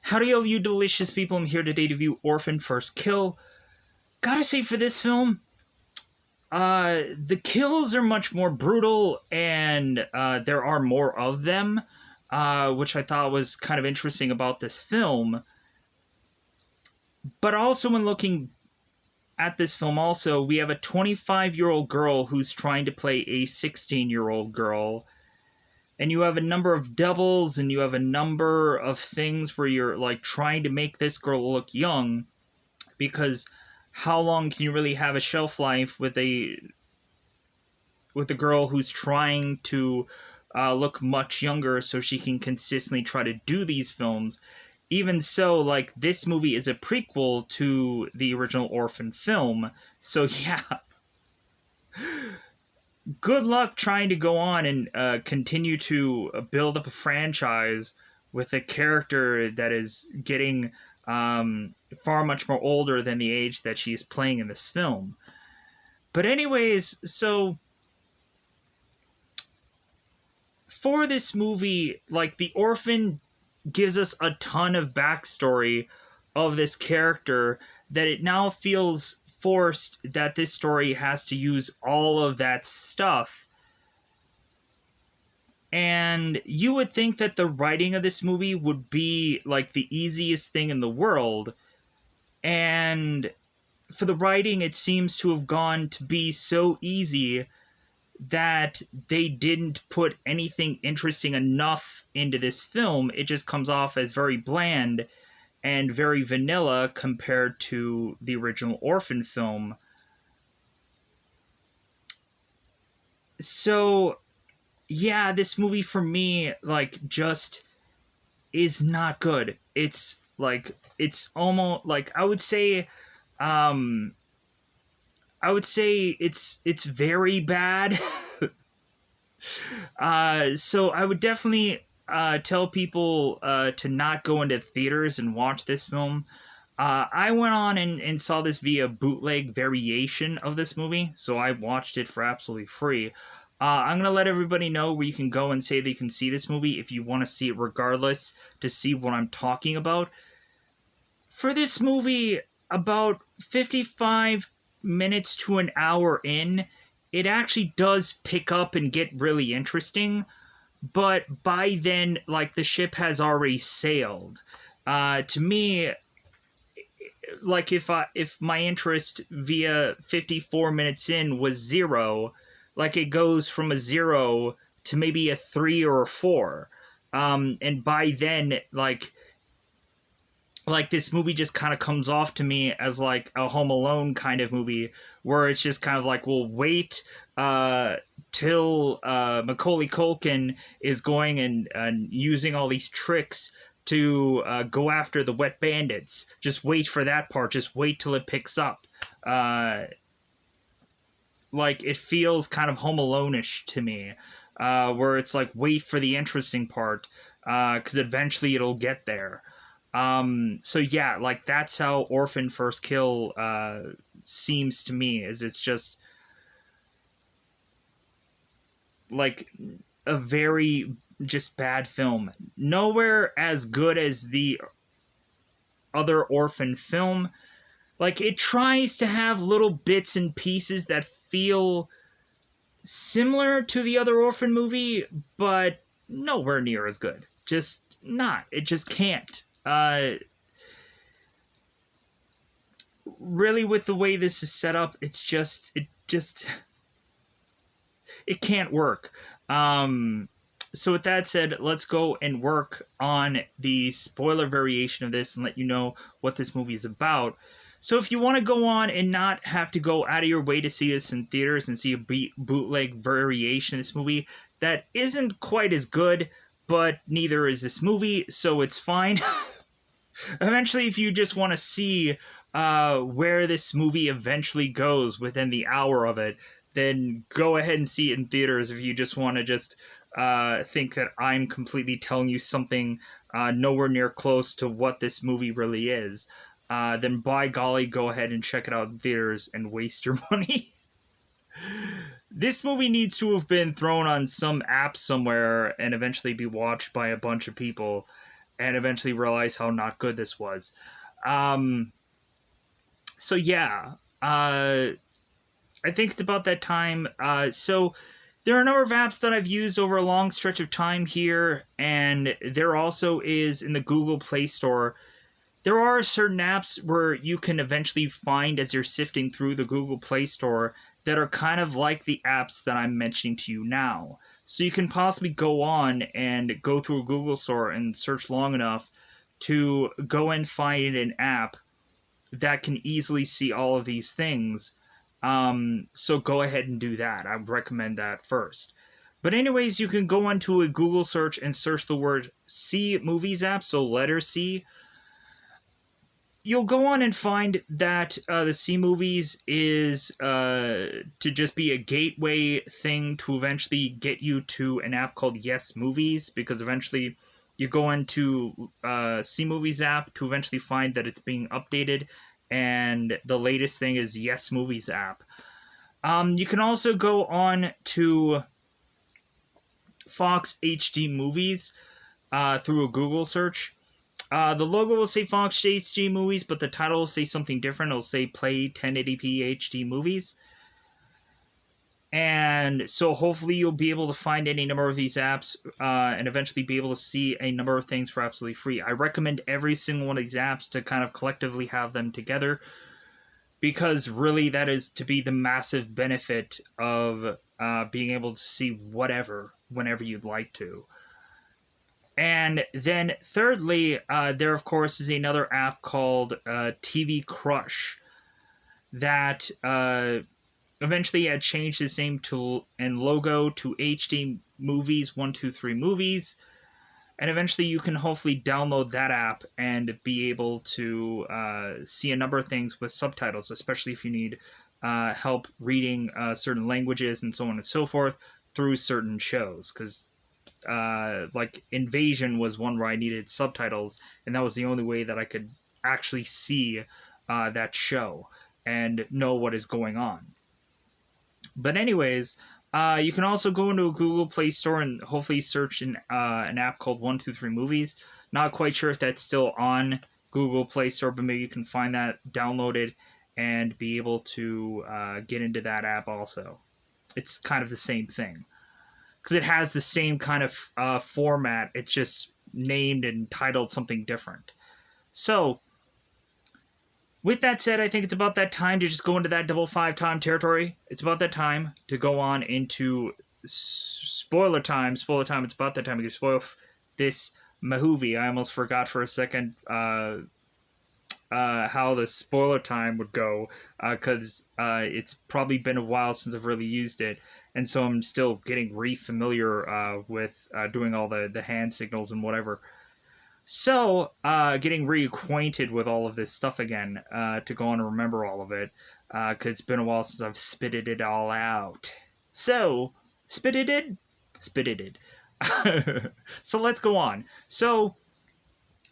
Howdy, all you delicious people. I'm here today to view Orphan First Kill. Gotta say, for this film, the kills are much more brutal, and there are more of them, which I thought was kind of interesting about this film. But also, when looking at this film, also, we have a 25-year-old girl who's trying to play a 16-year-old girl. And you have a number of doubles, and you have a number of things where you're, like, trying to make this girl look young, because how long can you really have a shelf life with a girl who's trying to look much younger so she can consistently try to do these films? Even so, like, this movie is a prequel to the original Orphan film, so yeah. Good luck trying to go on and continue to build up a franchise with a character that is getting far much more older than the age that she's playing in this film. But anyways, so for this movie, like, the Orphan gives us a ton of backstory of this character that it now feels forced that this story has to use all of that stuff. And you would think that the writing of this movie would be like the easiest thing in the world. And for the writing, it seems to have gone to be so easy that they didn't put anything interesting enough into this film. It just comes off as very bland and very vanilla compared to the original Orphan film. So, yeah, this movie for me, like, just is not good. It's, like, it's almost, like, I would say it's very bad. So I would definitely tell people to not go into theaters and watch this film. I went on and saw this via bootleg variation of this movie, so I watched it for absolutely free. I'm going to let everybody know where you can go and say that you can see this movie if you want to see it regardless, to see what I'm talking about. For this movie, about 55 minutes to an hour in, it actually does pick up and get really interesting, but by then, like, the ship has already sailed. To me, like, if my interest via 54 minutes in was 0, like, it goes from a 0 to maybe a 3 or a 4. And by then, like this movie just kind of comes off to me as like a Home Alone kind of movie, where it's just kind of like, well, wait till Macaulay Culkin is going and using all these tricks to go after the wet bandits. Just wait for that part. Just wait till it picks up. Like, it feels kind of Home Alone-ish to me, where it's like, wait for the interesting part, because eventually it'll get there. So yeah, like, that's how Orphan First Kill seems to me, is it's just like a very just bad film. Nowhere as good as the other Orphan film. Like, it tries to have little bits and pieces that feel similar to the other Orphan movie, but nowhere near as good. Just not. It just can't. Really, with the way this is set up, it can't work. So with that said, let's go and work on the spoiler variation of this and let you know what this movie is about. So if you want to go on and not have to go out of your way to see this in theaters and see a bootleg variation of this movie that isn't quite as good, but neither is this movie, so it's fine. Eventually, if you just want to see where this movie eventually goes within the hour of it, then go ahead and see it in theaters. If you just want to just think that I'm completely telling you something nowhere near close to what this movie really is, then by golly, go ahead and check it out in theaters and waste your money. This movie needs to have been thrown on some app somewhere and eventually be watched by a bunch of people. and eventually realize how not good this was. Um, so yeah, I think it's about that time. So there are a number of apps that I've used over a long stretch of time here, and there also is in the Google Play Store. There are certain apps where you can eventually find as you're sifting through the Google Play Store that are kind of like the apps that I'm mentioning to you now. So you can possibly go on and go through a Google Store and search long enough to go and find an app that can easily see all of these things. So go ahead and do that. I would recommend that first. But anyways, you can go onto a Google search and search the word C Movies app, so letter C. You'll go on and find that the C Movies is to just be a gateway thing to eventually get you to an app called Yes Movies, because eventually you go into C Movies app to eventually find that it's being updated, and the latest thing is Yes Movies app. You can also go on to Fox HD Movies through a Google search. The logo will say Fox HD Movies, but the title will say something different. It'll say Play 1080p HD Movies. And so hopefully you'll be able to find any number of these apps and eventually be able to see a number of things for absolutely free. I recommend every single one of these apps to kind of collectively have them together, because really that is to be the massive benefit of being able to see whatever whenever you'd like to. And then thirdly, there of course is another app called TV Crush that eventually had changed its name to and logo to HD Movies 123 Movies, and eventually you can hopefully download that app and be able to see a number of things with subtitles, especially if you need help reading certain languages and so on and so forth through certain shows, because like Invasion was one where I needed subtitles, and that was the only way that I could actually see that show and know what is going on. But anyways, you can also go into a Google Play Store and hopefully search an app called 123 Movies. Not quite sure if that's still on Google Play Store, but maybe you can find that, download it, and be able to get into that app also. It's kind of the same thing, because it has the same kind of format. It's just named and titled something different. So, with that said, I think it's about that time to just go into that double five time territory. It's about that time to go on into spoiler time. Spoiler time. It's about that time to spoil this movie. I almost forgot for a second how the spoiler time would go, because it's probably been a while since I've really used it, and so I'm still getting re-familiar with doing all the hand signals and whatever. So, getting reacquainted with all of this stuff again to go on and remember all of it, because it's been a while since I've spitted it all out. So, spitted it? Spitted it. So let's go on. So,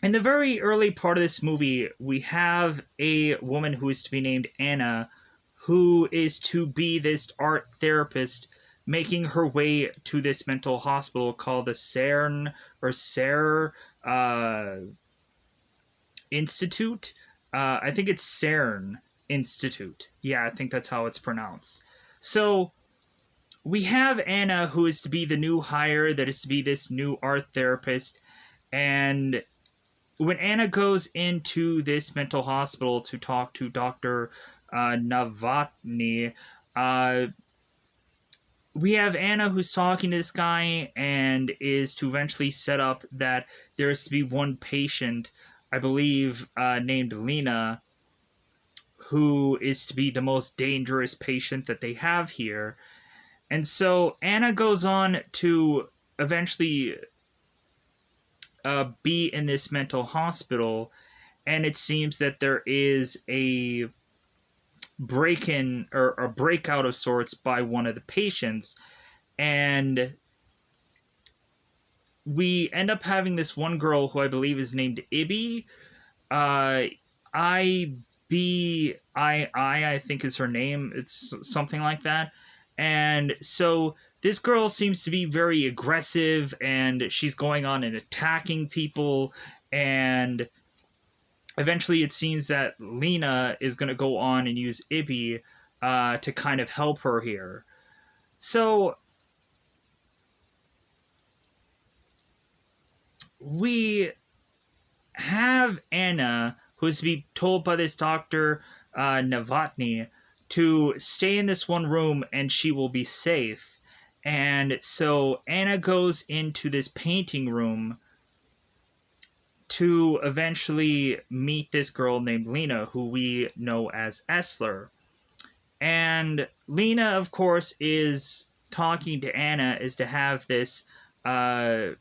in the very early part of this movie, we have a woman who is to be named Anna, who is to be this art therapist making her way to this mental hospital called the CERN or CER Institute. I think it's CERN Institute. Yeah, I think that's how it's pronounced. So we have Anna, who is to be the new hire, that is to be this new art therapist, and when Anna goes into this mental hospital to talk to Dr. Novotny, we have Anna who's talking to this guy and is to eventually set up that there is to be one patient, I believe, named Lena, who is to be the most dangerous patient that they have here. And so Anna goes on to eventually be in this mental hospital, and it seems that there is a break-in or a breakout of sorts by one of the patients, and we end up having this one girl who I believe is named Ibby. I think is her name. It's something like that. And so this girl seems to be very aggressive, and she's going on and attacking people, and eventually it seems that Lena is going to go on and use Ibby to kind of help her here. So we have Anna, who's to be told by this doctor, Novotny, to stay in this one room and she will be safe. And so Anna goes into this painting room to eventually meet this girl named Lena, who we know as Essler. And Lena, of course, is talking to Anna is to have this, I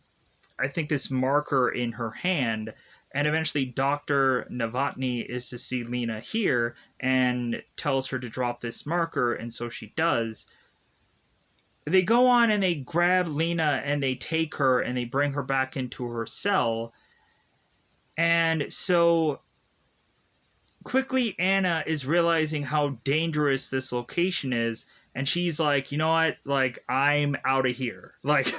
think, this marker in her hand. And eventually, Dr. Novotny is to see Lena here and tells her to drop this marker, and so she does. They go on and they grab Lena and they take her and they bring her back into her cell. And so quickly, Anna is realizing how dangerous this location is, and she's like, you know what? Like, I'm out of here. Like,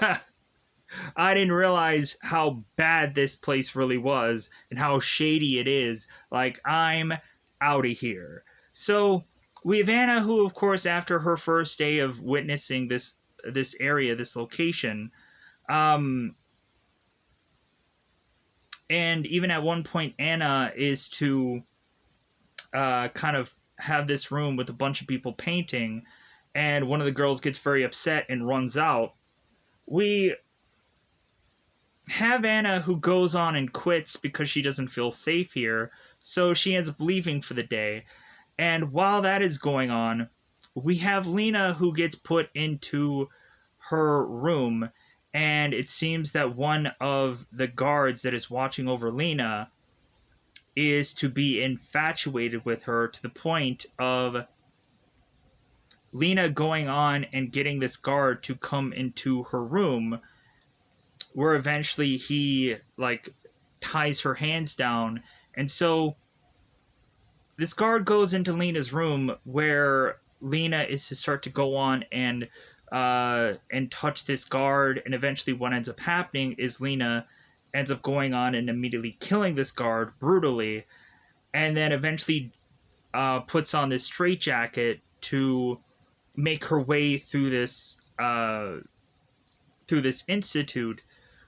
I didn't realize how bad this place really was and how shady it is. Like, I'm out of here. So we have Anna, who, of course, after her first day of witnessing this area, this location, and even at one point, Anna is to kind of have this room with a bunch of people painting, and one of the girls gets very upset and runs out. We have Anna, who goes on and quits because she doesn't feel safe here, so she ends up leaving for the day. And while that is going on, we have Lena, who gets put into her room, and it seems that one of the guards that is watching over Lena is to be infatuated with her, to the point of Lena going on and getting this guard to come into her room, where eventually he, like, ties her hands down. And so this guard goes into Lena's room, where Lena is to start to go on and touch this guard, and eventually what ends up happening is Lena ends up going on and immediately killing this guard brutally, and then eventually puts on this straitjacket to make her way through this institute,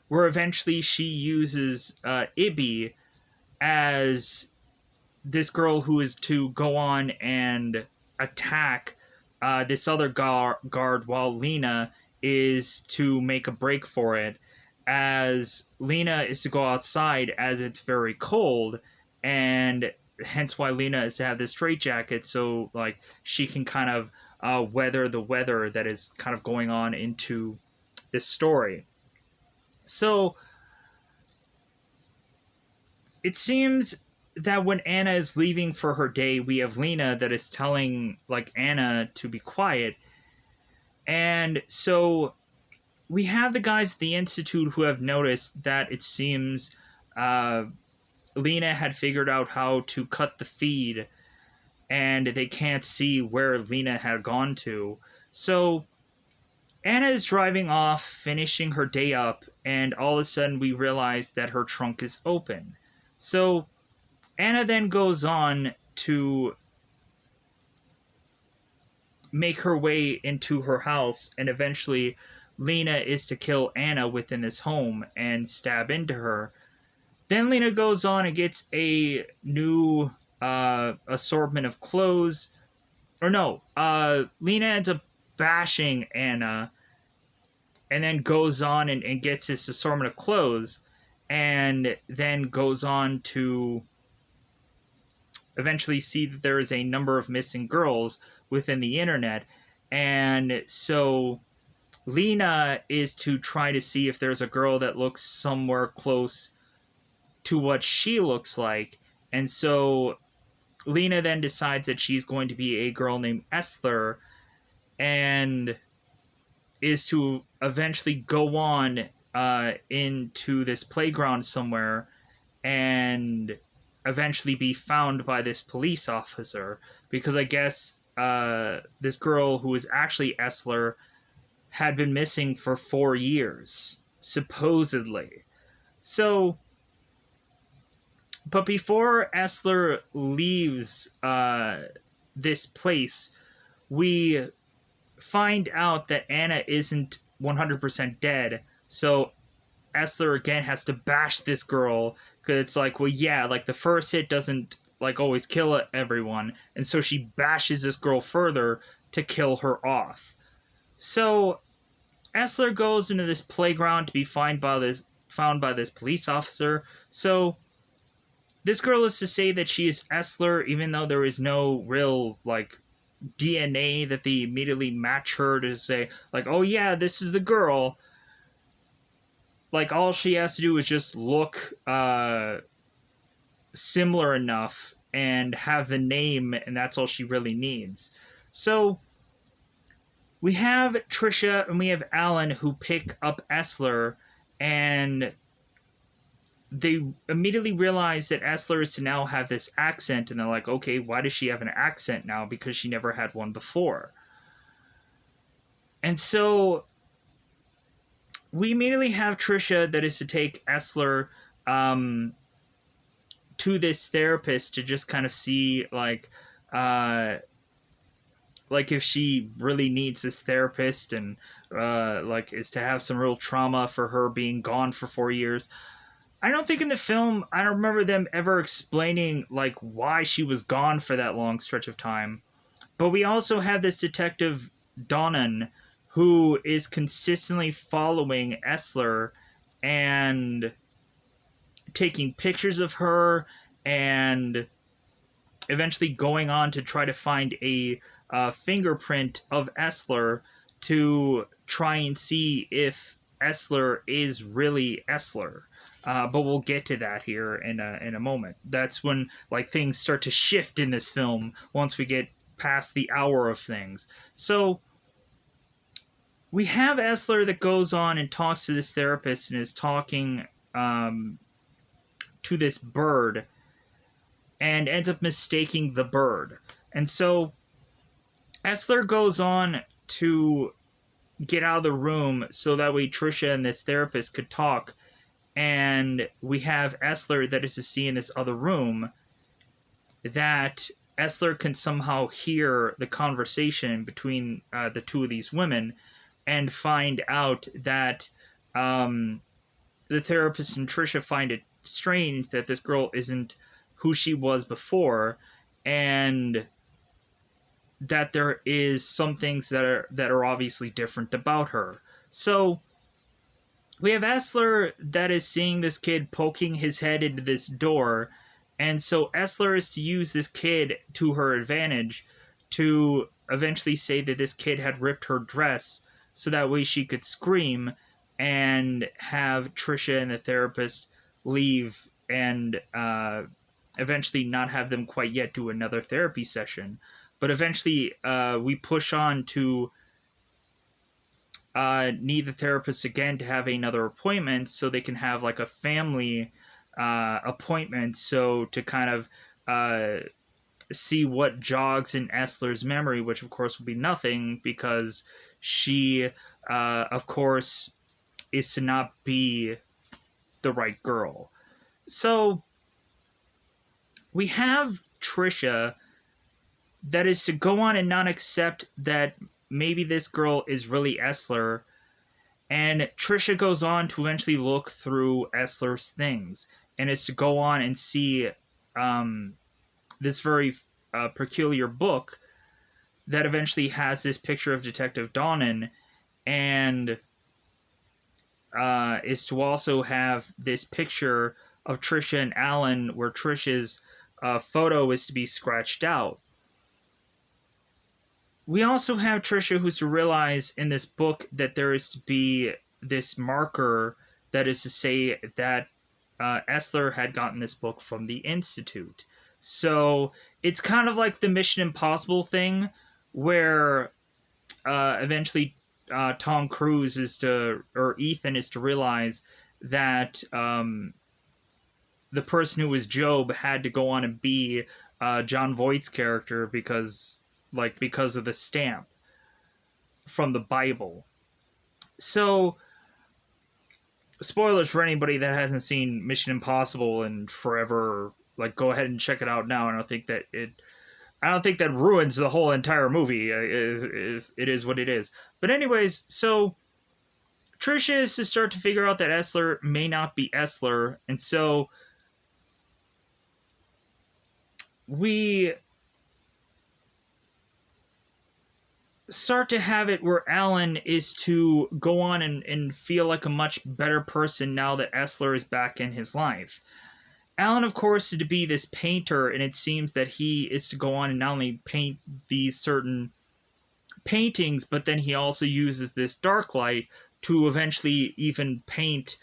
where eventually she uses Ibby as this girl who is to go on and attack this other guard, while Lena is to make a break for it, as Lena is to go outside as it's very cold, and hence why Lena is to have this straitjacket, so like she can kind of weather the weather that is kind of going on into this story. So it seems that when Anna is leaving for her day, we have Lena that is telling, like, Anna to be quiet. And so we have the guys at the Institute who have noticed that it seems Lena had figured out how to cut the feed, and they can't see where Lena had gone to. So Anna is driving off, finishing her day up, and all of a sudden we realize that her trunk is open. So Anna then goes on to make her way into her house, and eventually Lena is to kill Anna within this home and stab into her. Then Lena goes on and gets a new assortment of clothes. Or no, Lena ends up bashing Anna, and then goes on and gets this assortment of clothes, and then goes on to eventually see that there is a number of missing girls within the internet. And so Lena is to try to see if there's a girl that looks somewhere close to what she looks like. And so Lena then decides that she's going to be a girl named Essler, and is to eventually go on into this playground somewhere and eventually be found by this police officer, because I guess this girl who is actually Essler had been missing for 4 years, supposedly. So, but before Essler leaves this place, we find out that Anna isn't 100% dead. So Essler again has to bash this girl because it's like, well, yeah, like the first hit doesn't like always kill everyone, and so she bashes this girl further to kill her off. So Essler goes into this playground to be found by this police officer. So this girl is to say that she is Essler, even though there is no real like DNA that they immediately match her to say like, oh yeah, this is the girl. Like all she has to do is just look similar enough and have the name, and that's all she really needs. So we have Trisha and we have Alan who pick up Essler, and they immediately realize that Essler is to now have this accent, and they're like, okay, why does she have an accent now? Because she never had one before. And so we immediately have Trisha that is to take Essler to this therapist to just kind of see like if she really needs this therapist, and like is to have some real trauma for her being gone for 4 years. I don't think in the film, I don't remember them ever explaining like why she was gone for that long stretch of time. But we also have this detective Donnan who is consistently following Essler and taking pictures of her, and eventually going on to try to find a fingerprint of Essler to try and see if Essler is really Essler. But we'll get to that here in a moment. That's when like things start to shift in this film once we get past the hour of things. So we have Essler that goes on and talks to this therapist and is talking to this bird and ends up mistaking the bird. And so Essler goes on to get out of the room so that way Trisha and this therapist could talk. And we have Essler that is to see in this other room that Essler can somehow hear the conversation between the two of these women and find out that the therapist and Trisha find it strange that this girl isn't who she was before, and that there is some things that are obviously different about her. So we have Essler that is seeing this kid poking his head into this door, and so Essler is to use this kid to her advantage to eventually say that this kid had ripped her dress so that way she could scream and have Trisha and the therapist leave, and eventually not have them quite yet do another therapy session. But eventually we push on to need the therapist again to have another appointment so they can have like a family appointment, so to kind of see what jogs in Essler's memory, which of course will be nothing because she of course is to not be the right girl. So we have Trisha that is to go on and not accept that maybe this girl is really Essler, and Trisha goes on to eventually look through Essler's things, and is to go on and see this very peculiar book that eventually has this picture of Detective Donnan, and is to also have this picture of Trisha and Alan where Trisha's photo is to be scratched out. We also have Trisha who's to realize in this book that there is to be this marker that is to say that Essler had gotten this book from the Institute. So it's kind of like the Mission Impossible thing where eventually Tom Cruise is to, or Ethan is to realize that the person who was Job had to go on and be John Voight's character because of the stamp from the Bible. So, spoilers for anybody that hasn't seen Mission Impossible in forever. Like, go ahead and check it out now. I don't think that ruins the whole entire movie. It is what it is. But anyways, so Trisha is to start to figure out that Essler may not be Essler, and so we start to have it where Alan is to go on and feel like a much better person now that Essler is back in his life. Alan, of course, is to be this painter, and it seems that he is to go on and not only paint these certain paintings, but then he also uses this dark light to eventually even paint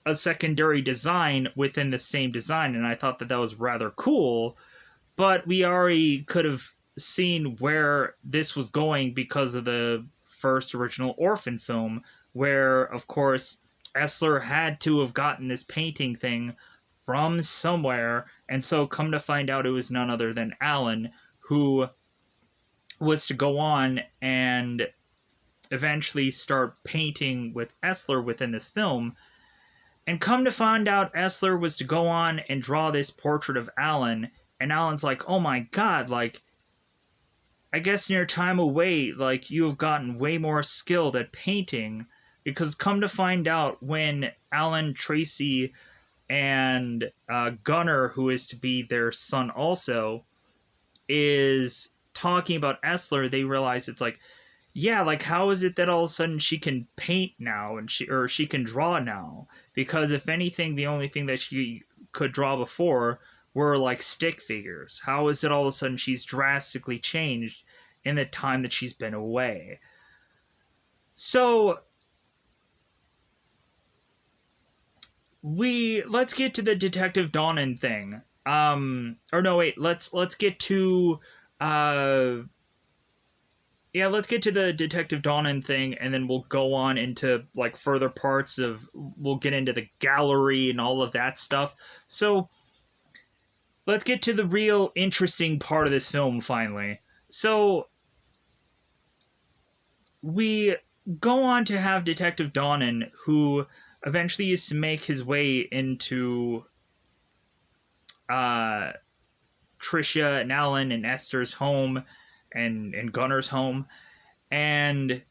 a secondary design within the same design. And I thought that that was rather cool, but we already could have seen where this was going because of the first original Orphan film, where, of course, Essler had to have gotten this painting thing from somewhere, and so come to find out it was none other than Alan, who was to go on and eventually start painting with Essler within this film. And come to find out, Essler was to go on and draw this portrait of Alan, and Alan's like, oh my god, like, I guess in your time away, like, you have gotten way more skilled at painting, because come to find out, when Alan, Tracy, and Gunnar, who is to be their son also, is talking about Essler, they realize it's like, yeah, like, how is it that all of a sudden she can paint now and she can draw now? Because if anything, the only thing that she could draw before were like stick figures. How is it all of a sudden she's drastically changed in the time that she's been away? So let's get to the Detective Donnan thing. Or no, wait, let's get to yeah, let's get to the Detective Donnan thing, and then we'll go on into like further parts of. We'll get into the gallery and all of that stuff. So let's get to the real interesting part of this film finally. So we go on to have Detective Donnan, who eventually is to make his way into uh, Trisha and Alan and Esther's home and Gunnar's home, and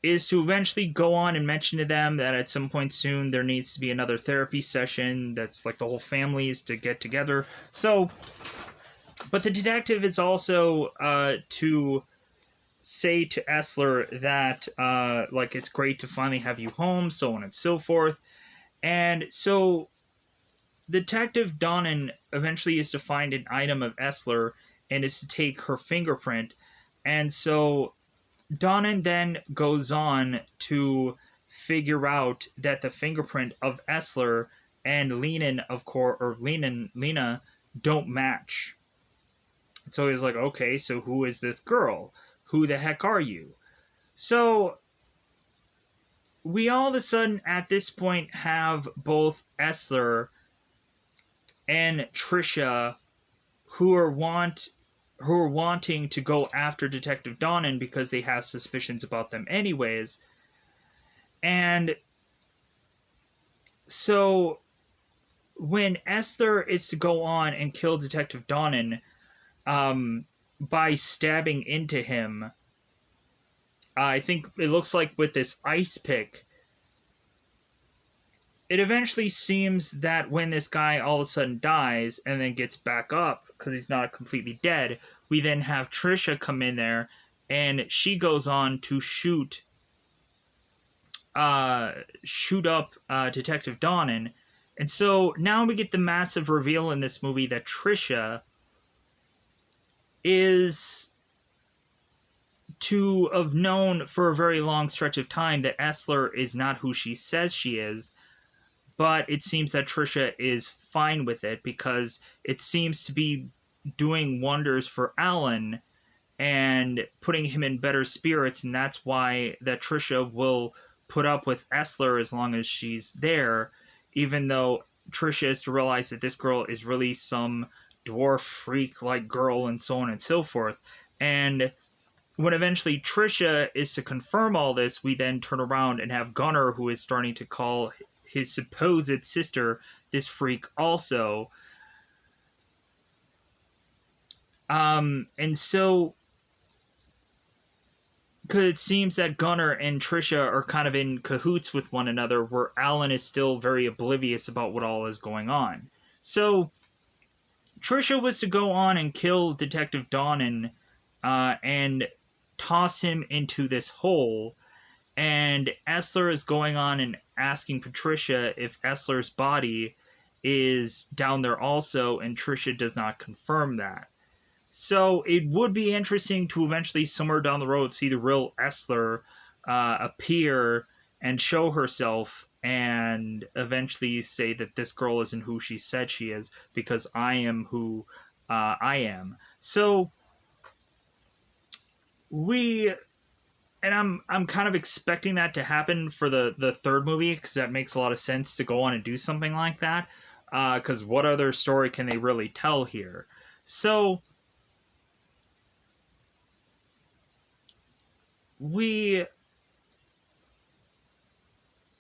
is to eventually go on and mention to them that at some point soon there needs to be another therapy session that's like the whole families to get together. So, but the detective is also to say to Essler that like, it's great to finally have you home, so on and so forth. And so Detective Donnan eventually is to find an item of Essler and is to take her fingerprint. And so Donnan then goes on to figure out that the fingerprint of Essler and Lena, of course, or Lena don't match. So he's like, okay, so who is this girl? Who the heck are you? So we all of a sudden at this point have both Essler and Trisha who are wanting to go after Detective Donnan because they have suspicions about them anyways. And so when Esther is to go on and kill Detective Donnan by stabbing into him, I think it looks like with this ice pick, it eventually seems that when this guy all of a sudden dies and then gets back up because he's not completely dead, we then have Trisha come in there, and she goes on to shoot up Detective Donnan. And so now we get the massive reveal in this movie that Trisha is to have known for a very long stretch of time that Essler is not who she says she is, but it seems that Trisha is fine with it because it seems to be doing wonders for Alan and putting him in better spirits, and that's why that Trisha will put up with Essler as long as she's there, even though Trisha is to realize that this girl is really some dwarf freak like girl and so on and so forth. And when eventually Trisha is to confirm all this, we then turn around and have Gunnar, who is starting to call his supposed sister this freak also. And so, because it seems that Gunnar and Trisha are kind of in cahoots with one another, where Alan is still very oblivious about what all is going on. So, Trisha was to go on and kill Detective Donnan and toss him into this hole. And Essler is going on and asking Patricia if Essler's body is down there also, and Tricia does not confirm that. So it would be interesting to eventually, somewhere down the road, see the real Essler appear and show herself and eventually say that this girl isn't who she said she is, because I am who I am. So we, and I'm kind of expecting that to happen for the third movie, because that makes a lot of sense to go on and do something like that. Because what other story can they really tell here? So we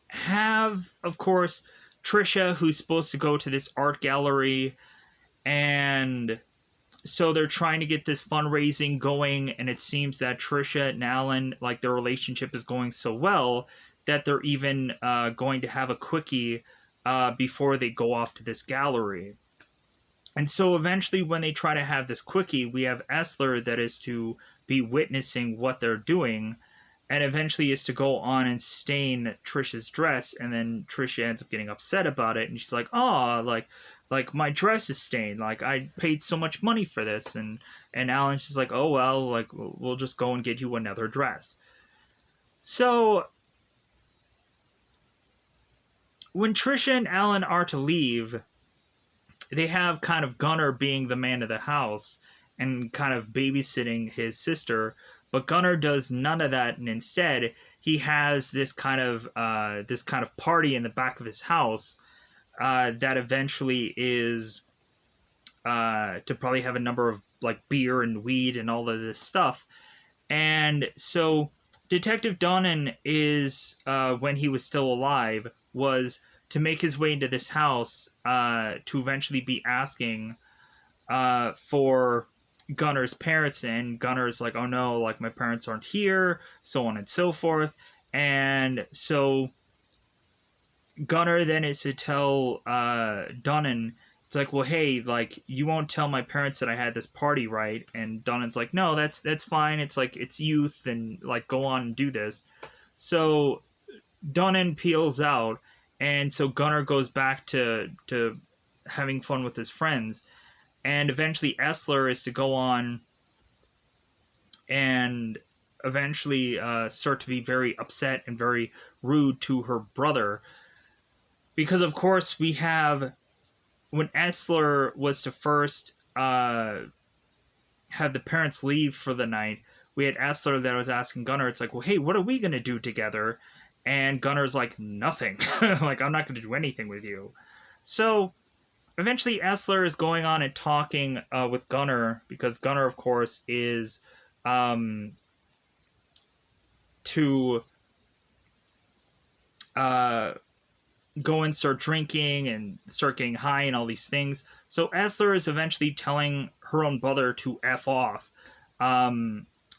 have, of course, Trisha, who's supposed to go to this art gallery, and so they're trying to get this fundraising going, and it seems that Trisha and Alan, like, their relationship is going so well that they're even going to have a quickie before they go off to this gallery. And so eventually, when they try to have this quickie, we have Essler that is to be witnessing what they're doing, and eventually is to go on and stain Trisha's dress, and then Trisha ends up getting upset about it, and she's like, "Oh, like my dress is stained. Like, I paid so much money for this." And Alan's just like, "Oh well, like, we'll just go and get you another dress." So when Trisha and Alan are to leave, they have kind of Gunnar being the man of the house and kind of babysitting his sister, but Gunnar does none of that, and instead he has this kind of party in the back of his house that eventually is to probably have a number of, like, beer and weed and all of this stuff. And so Detective Donnan is, when he was still alive, was to make his way into this house to eventually be asking for Gunnar's parents, and Gunnar's like, "Oh no, like, my parents aren't here," so on and so forth. And so Gunnar then is to tell Donnan, it's like, "Well, hey, like, you won't tell my parents that I had this party, right?" And Donnan's like, "No, that's fine. It's like, it's youth, and, like, go on and do this." So Donnan peels out, and so Gunnar goes back to having fun with his friends, and eventually Essler is to go on and eventually start to be very upset and very rude to her brother, because of course we have, when Essler was to first have the parents leave for the night, we had Essler that was asking Gunnar, it's like, "Well, hey, what are we going to do together?" And Gunnar's like, "Nothing." Like, "I'm not going to do anything with you." So eventually Essler is going on and talking with Gunnar, because Gunnar, of course, is to go and start drinking and start getting high and all these things. So Essler is eventually telling her own brother to F off,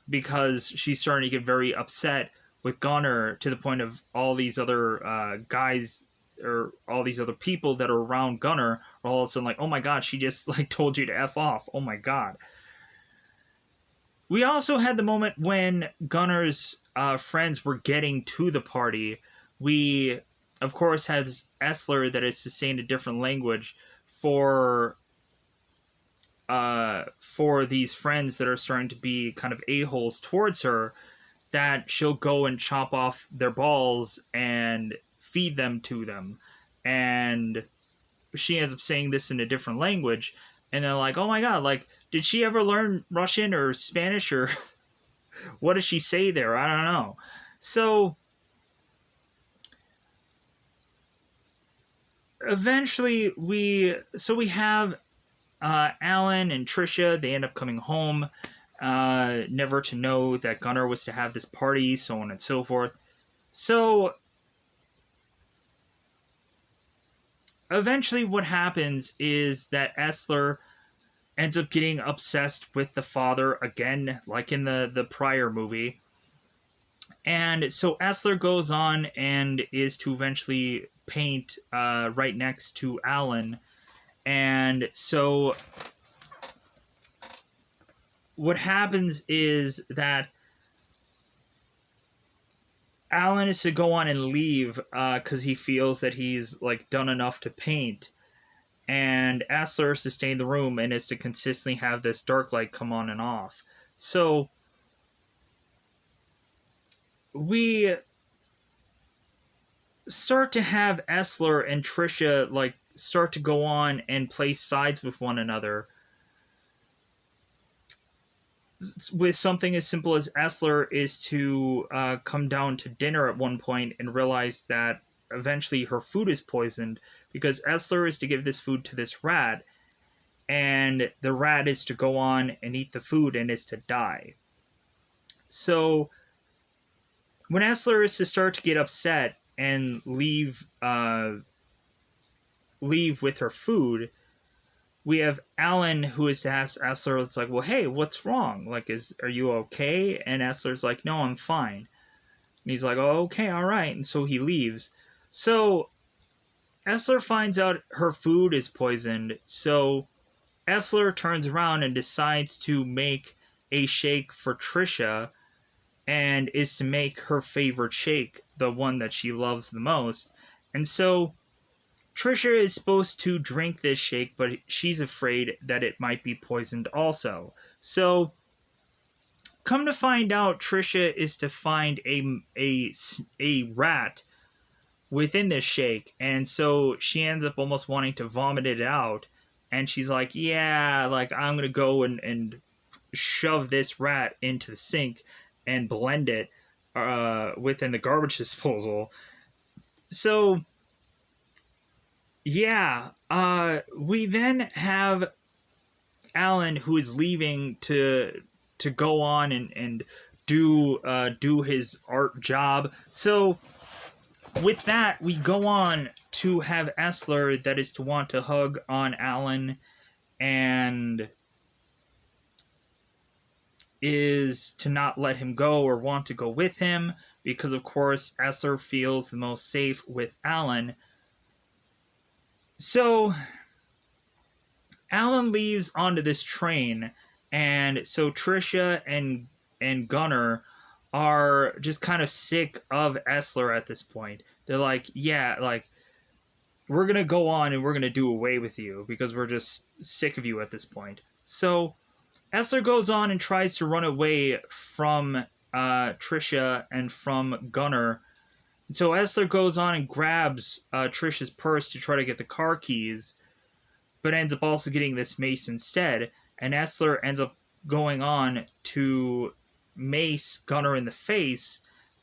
because she's starting to get very upset with Gunnar, to the point of all these other guys, or all these other people that are around Gunnar, are all of a sudden like, "Oh my god, she just, like, told you to F off. Oh my god." We also had the moment when Gunnar's friends were getting to the party. We, of course, had Essler that is to say in a different language for these friends that are starting to be kind of a-holes towards her, that she'll go and chop off their balls and feed them to them. And she ends up saying this in a different language, and they're like, "Oh my god, like, did she ever learn Russian or Spanish, or what does she say there? I don't know." So eventually we have Alan and Trisha, they end up coming home. never to know that Gunnar was to have this party, so on and so forth. So eventually what happens is that Essler ends up getting obsessed with the father again, like in the prior movie. And so Essler goes on and is to eventually paint right next to Alan. And so what happens is that Alan is to go on and leave because he feels that he's like done enough to paint, and Essler is to stay in the room and is to consistently have this dark light come on and off. So we start to have Essler and Trisha like start to go on and play sides with one another. With something as simple as Essler is to come down to dinner at one point and realize that eventually her food is poisoned because Essler is to give this food to this rat, and the rat is to go on and eat the food and is to die. So when Essler is to start to get upset and leave with her food, we have Alan who is to ask Essler, it's like, well, hey, what's wrong? Like, are you okay? And Essler's like, no, I'm fine. And he's like, oh, okay, all right. And so he leaves. So Essler finds out her food is poisoned. So Essler turns around and decides to make a shake for Trisha, and is to make her favorite shake, the one that she loves the most. And so Trisha is supposed to drink this shake, but she's afraid that it might be poisoned also. So, come to find out, Trisha is to find a rat within this shake, and so she ends up almost wanting to vomit it out. And she's like, yeah, like, I'm gonna go and shove this rat into the sink and blend it within the garbage disposal. So yeah, we then have Alan who is leaving to go on and do his art job. So with that, we go on to have Essler that is to want to hug on Alan and is to not let him go or want to go with him because, of course, Essler feels the most safe with Alan. So Alan leaves onto this train, and so Trisha and Gunnar are just kind of sick of Essler at this point. They're like, yeah, like, we're gonna go on and we're gonna do away with you because we're just sick of you at this point. So Essler goes on and tries to run away from Trisha and from Gunnar. And so Essler goes on and grabs Trisha's purse to try to get the car keys, but ends up also getting this mace instead. And Essler ends up going on to mace Gunnar in the face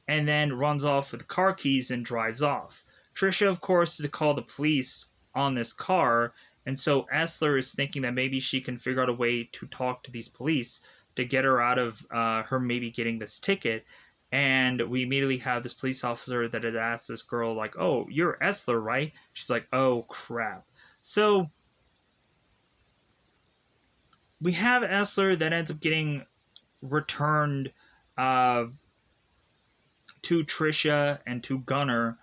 and then runs off with the car keys and drives off. Trisha, of course, is to call the police on this car, and so Essler is thinking that maybe she can figure out a way to talk to these police to get her out of her maybe getting this ticket. And we immediately have this police officer that had asked this girl, like, oh, you're Essler, right? She's like, oh, crap. So we have Essler that ends up getting returned to Trisha and to Gunnar.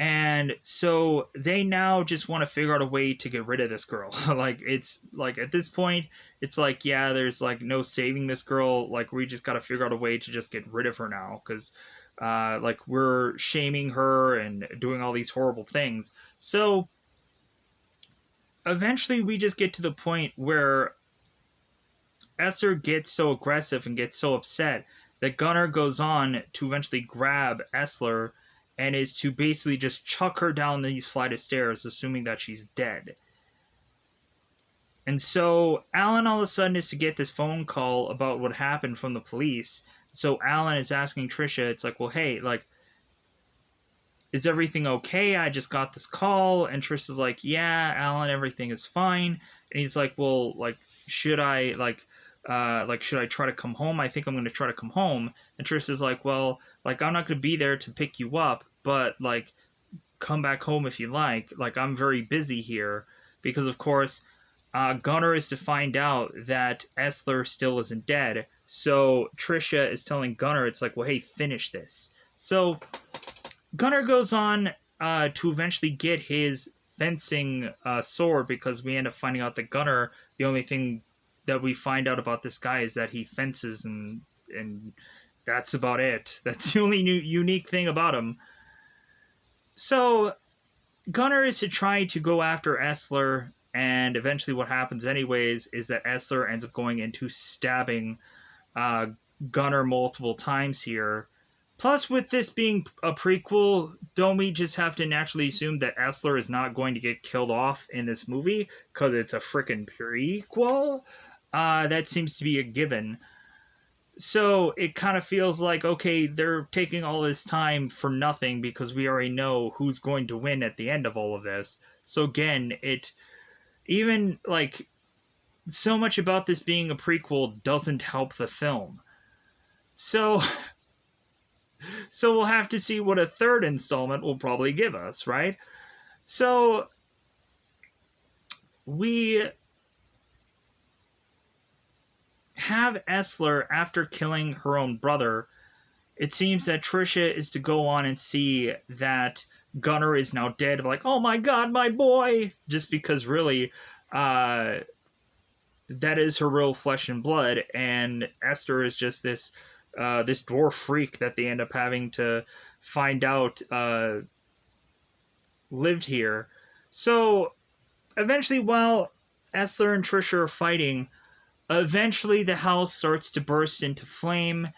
And so they now just want to figure out a way to get rid of this girl. Like, it's like at this point, it's like, yeah, there's like no saving this girl. Like, we just got to figure out a way to just get rid of her now because like, we're shaming her and doing all these horrible things. So eventually we just get to the point where Esther gets so aggressive and gets so upset that Gunnar goes on to eventually grab Essler and is to basically just chuck her down these flight of stairs, assuming that she's dead. And so Alan all of a sudden is to get this phone call about what happened from the police. So Alan is asking Trisha, it's like, well, hey, like, is everything okay? I just got this call. And Trisha's like, yeah, Alan, everything is fine. And he's like, well, like, should I, like, like, should I try to come home? I think I'm going to try to come home. And Trish like, well, like, I'm not going to be there to pick you up, but like, come back home if you like. Like, I'm very busy here because, of course, Gunnar is to find out that Essler still isn't dead. So Trisha is telling Gunnar, it's like, well, hey, finish this. So Gunnar goes on to eventually get his fencing sword, because we end up finding out that Gunnar, the only thing that we find out about this guy is that he fences, and that's about it. That's the only unique thing about him. So Gunnar is to try to go after Essler, and eventually what happens anyways is that Essler ends up going into stabbing uh, Gunnar multiple times here. Plus, with this being a prequel, don't we just have to naturally assume that Essler is not going to get killed off in this movie because it's a freaking prequel? That seems to be a given. So it kind of feels like, okay, they're taking all this time for nothing because we already know who's going to win at the end of all of this. So again, it even like so much about this being a prequel doesn't help the film. So we'll have to see what a third installment will probably give us, right? So we have Essler, after killing her own brother, it seems that Trisha is to go on and see that Gunnar is now dead. Like, oh my god, my boy! Just because really, that is her real flesh and blood, and Esther is just this this dwarf freak that they end up having to find out lived here. So eventually, while Esther and Trisha are fighting, eventually the house starts to burst into flame.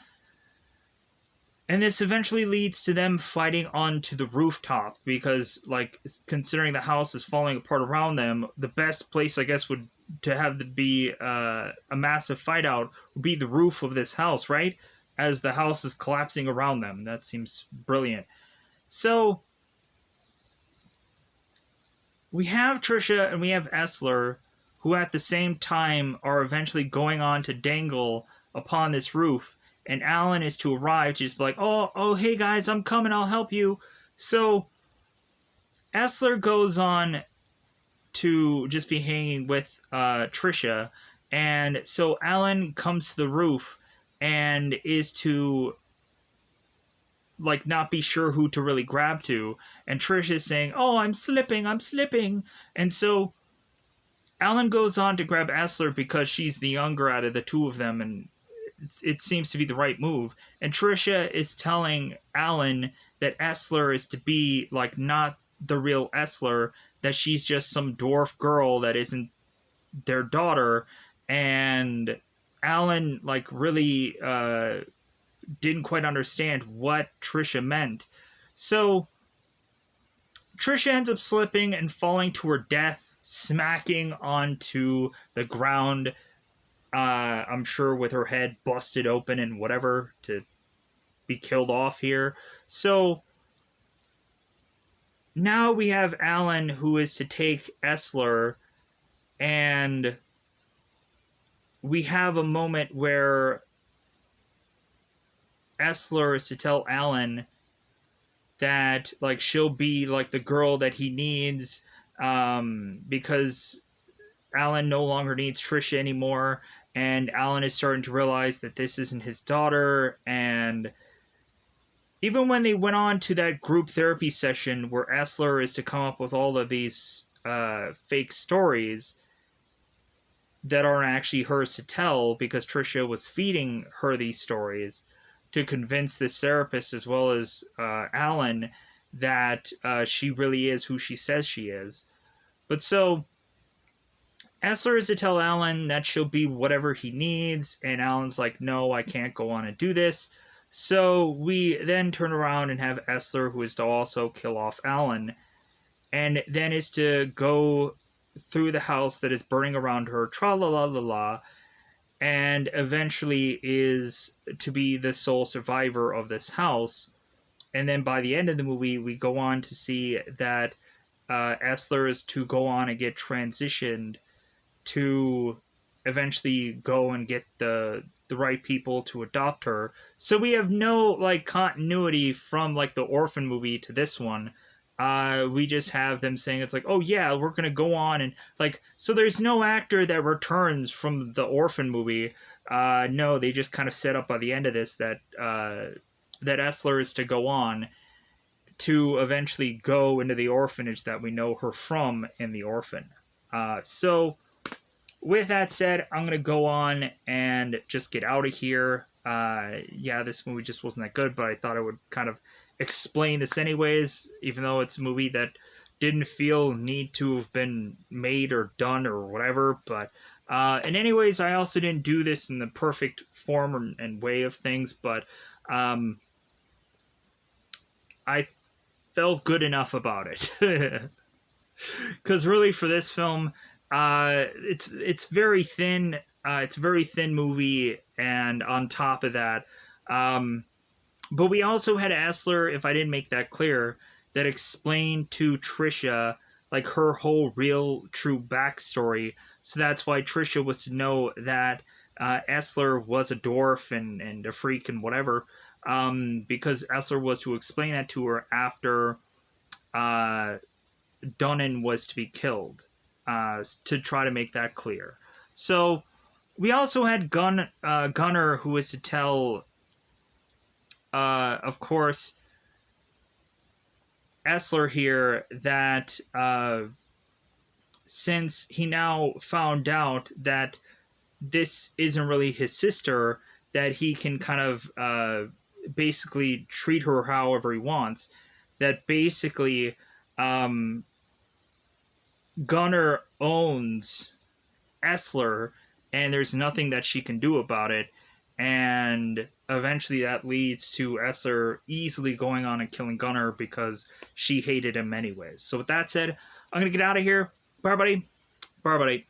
And this eventually leads to them fighting onto the rooftop because, like, considering the house is falling apart around them, the best place, I guess, would to have to be a massive fight out would be the roof of this house, right? As the house is collapsing around them. That seems brilliant. So we have Trisha and we have Essler, who at the same time are eventually going on to dangle upon this roof. And Alan is to arrive, just like, oh, hey guys, I'm coming, I'll help you. So Essler goes on to just be hanging with Trisha, and so Alan comes to the roof and is to like not be sure who to really grab to, and Trisha is saying, "Oh, I'm slipping, and so Alan goes on to grab Essler because she's the younger out of the two of them, and it seems to be the right move. And Trisha is telling Alan that Essler is to be like not the real Essler, that she's just some dwarf girl that isn't their daughter. And Alan like really didn't quite understand what Trisha meant. So Trisha ends up slipping and falling to her death, smacking onto the ground. I'm sure with her head busted open and whatever to be killed off here. So now we have Alan, who is to take Essler, and we have a moment where Essler is to tell Alan that like she'll be like the girl that he needs, because Alan no longer needs Trisha anymore, and Alan is starting to realize that this isn't his daughter. And even when they went on to that group therapy session where Essler is to come up with all of these fake stories that aren't actually hers to tell, because Trisha was feeding her these stories to convince this therapist as well as Alan that she really is who she says she is. But so Essler is to tell Alan that she'll be whatever he needs, and Alan's like, no, I can't go on and do this. So we then turn around and have Essler, who is to also kill off Alan, and then is to go through the house that is burning around her, tra-la-la-la-la, and eventually is to be the sole survivor of this house. And then by the end of the movie, we go on to see that Essler is to go on and get transitioned to eventually go and get the right people to adopt her. So we have no like continuity from like the Orphan movie to this one. We just have them saying it's like, oh yeah, we're gonna go on and like, so there's no actor that returns from the Orphan movie. No, they just kind of set up by the end of this that that Essler is to go on to eventually go into the orphanage that we know her from in the Orphan. So with that said, I'm gonna go on and just get out of here. Yeah, this movie just wasn't that good, but I thought I would kind of explain this anyways, even though it's a movie that didn't feel need to have been made or done or whatever. But and anyways, I also didn't do this in the perfect form and way of things, but um, I felt good enough about it. Because really for this film, it's very thin. It's a very thin movie, and on top of that, um, but we also had Asler, if I didn't make that clear, that explained to Trisha like her whole real true backstory. So that's why Trisha was to know that Essler was a dwarf and a freak and whatever, because Essler was to explain that to her after uh, Dunnan was to be killed, to try to make that clear. So we also had Gunner, who was to tell, of course, Essler here that since he now found out that this isn't really his sister, that he can kind of basically treat her however he wants. That basically um, Gunner owns Essler, and there's nothing that she can do about it. And eventually that leads to Essler easily going on and killing Gunner because she hated him anyways. So with that said, I'm gonna get out of here. Bye, buddy. Bye, buddy.